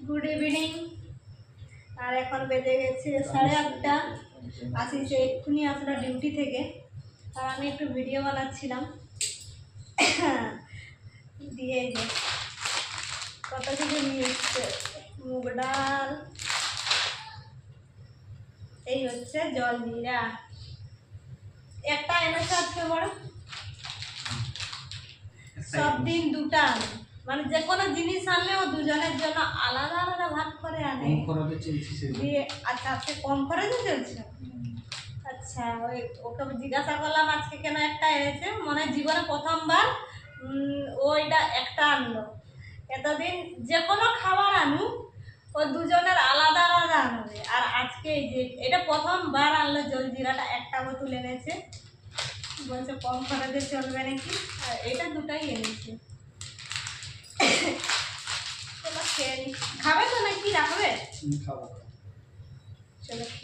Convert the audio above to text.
Good evening. আর এখন বেজে গেছে 8:30। আসিছে এক্ষুনি আসলে ডিউটি থেকে, আর আমি একটু ভিডিও বানাচ্ছিলাম। দিয়ে যে কত কিছু নিয়ে এসছে, মুগ ডাল, এই হচ্ছে জল জিরা, একটা এনেছে আজকে বড়, সব দিন দুটা আনে, মানে যে কোনো জিনিস আনলেও দুজনের জন্য আলাদা আলাদা ভাগ করে আনে। দিয়ে আচ্ছা আজকে কম খরচে চলছে। আচ্ছা ওকে জিজ্ঞাসা করলাম আজকে কেন একটা এনেছে, মনে হয় জীবনে প্রথমবার ওইটা একটা আনলো। এতদিন যে কোনো খাবার আনুক ও দুজনের আলাদা আলাদা আনবে, আর আজকে এই যে এটা প্রথমবার আনলো জলজিরাটা, একটা বোতল এনেছে, বলছে কম খরচে চলবে নাকি, আর এটা দুটাই এনেছে। চলো খেয়ে নি, খাবে তো নাকি রাখবে? চলো খেয়ে